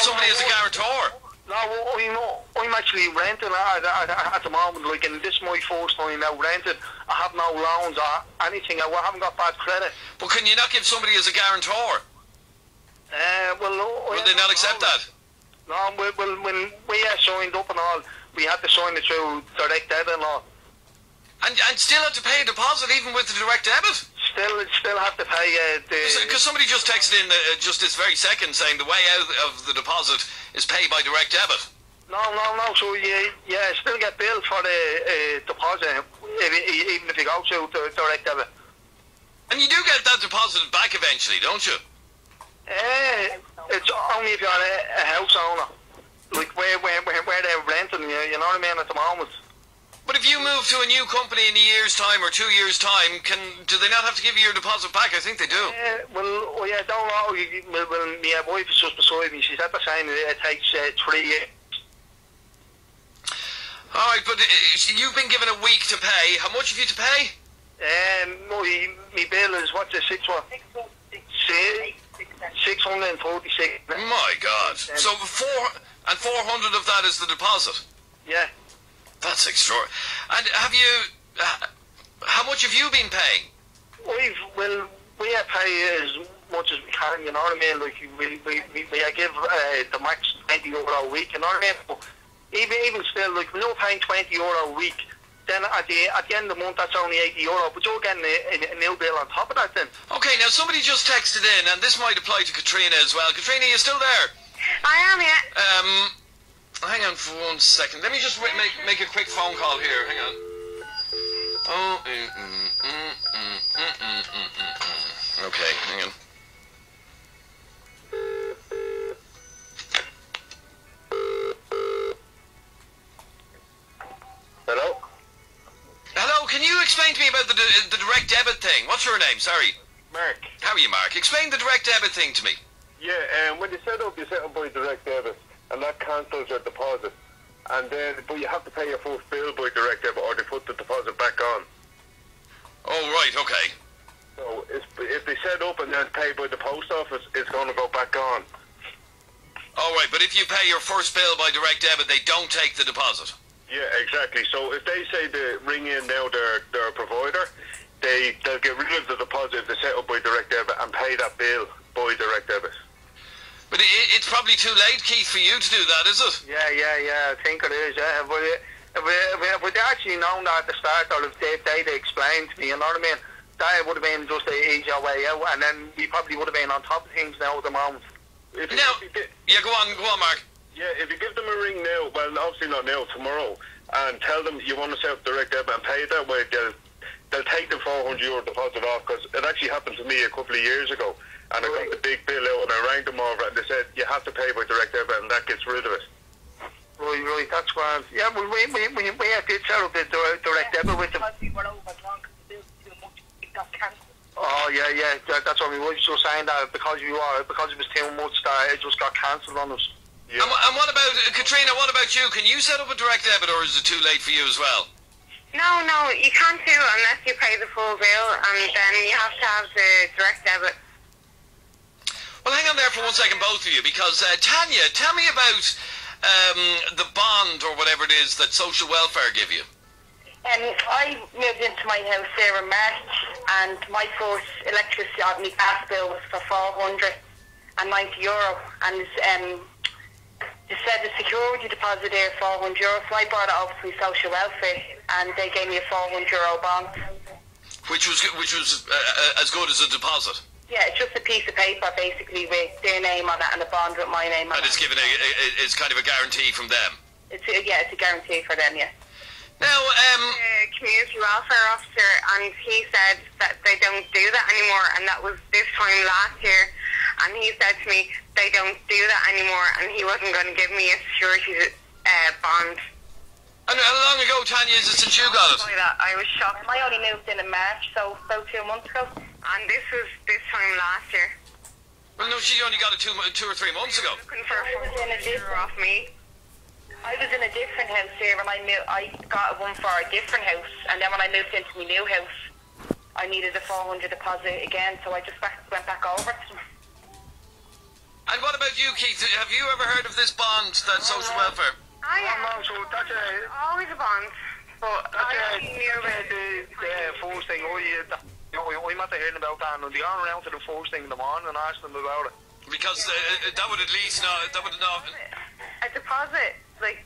somebody as a guarantor? No, I'm actually renting at the moment, like, and this is my first time now renting. I have no loans or anything. I haven't got bad credit. But can you not give somebody as a guarantor? Will they not accept that? No, when we signed up and all, we had to sign it through direct debit and all. And still have to pay a deposit even with the direct debit? Still have to pay Because somebody just texted in just this very second saying the way out of the deposit is paid by direct debit. No. So yeah, still get billed for the deposit even if you go to direct debit. And you do get that deposit back eventually, don't you? It's only if you're a house owner, like where they're renting. You know what I mean at the moment. But if you move to a new company in a year's time or 2 years' time, do they not have to give you your deposit back? I think they do. Well, yeah, don't know. Well, my wife is just beside me. She said the same. It takes 3 years. All right, but you've been given a week to pay. How much have you to pay? My bill is, what's it, 646. My God. So 400 of that is the deposit? Yeah. That's extraordinary. And how much have you been paying? We pay as much as we can, you know what I mean? Like, we give the max €20 a week, you know what I mean? But even still, like, we're not paying €20 a week. Then at the end of the month, that's only €80. But you're getting a new bill on top of that then. Okay, now somebody just texted in, and this might apply to Katrina as well. Katrina, you still there? I am, yeah. Hang on for 1 second. Let me just make a quick phone call here. Hang on. Okay, hang on. Hello? Hello, can you explain to me about the direct debit thing? What's your name? Sorry. Mark. How are you, Mark? Explain the direct debit thing to me. Yeah, when you set up by direct debit, and that cancels your deposit. But you have to pay your first bill by direct debit, or they put the deposit back on. Oh, right, okay. So if they set up and then pay by the post office, it's going to go back on. All right, but if you pay your first bill by direct debit, they don't take the deposit. Yeah, exactly. So if they say they ring in now their provider, they'll get rid of the deposit if they set up by direct debit and pay that bill by direct debit. But it's probably too late, Keith, for you to do that, is it? Yeah, I think it is, yeah. But if we'd actually known that at the start, or if they'd explained to me, you know what I mean, that would have been just an easier way out, and then we probably would have been on top of things now at the moment. Yeah, go on, Mark. Yeah, if you give them a ring now, well, obviously not now, tomorrow, and tell them you want to set up direct debit and pay it that way, they'll take the €400 deposit off, because it actually happened to me a couple of years ago. And I got the big bill out and I rang them over and they said, you have to pay by direct debit and that gets rid of it. Right, that's grand. Yeah, we did set up the direct debit with them. Oh, yeah, that's what my wife's just saying, that because it was too much, that it just got cancelled on us. Yeah. And what about, Katrina, what about you? Can you set up a direct debit or is it too late for you as well? No, you can't do it unless you pay the full bill, and then you have to have the direct debit. Well, hang on there for 1 second, both of you, because Tanya, tell me about the bond or whatever it is that social welfare give you. I moved into my house there in March, and my first electricity, my gas bill was for €490, and they said the security deposit there €400, so I brought it over to my social welfare, and they gave me a €400 bond. Which was as good as a deposit. Yeah, it's just a piece of paper, basically, with their name on it and a bond with my name on it. And it's given it's kind of a guarantee from them. It's a guarantee for them, yeah. Now, the community welfare officer, and he said that they don't do that anymore, and that was this time last year. And he said to me, they don't do that anymore, and he wasn't going to give me a security bond. And how long ago, Tanya, is it since you got it? I was shocked. I only moved in March, so about 2 months ago. And this was this time last year. Well, no, she only got it 2 or 3 months ago. Looking for €400 off me. I was in a different house here when I got one for a different house, and then when I moved into my new house, I needed a €400 deposit again, so I just went back over to them. And what about you, Keith? Have you ever heard of this bond, that social welfare? I am. No, so that's Always a bond. But I knew about the first thing. I'm not hearing about that, and they're going around to the first thing in the morning and asking them about it. Because that would at least not. That would not. a deposit, like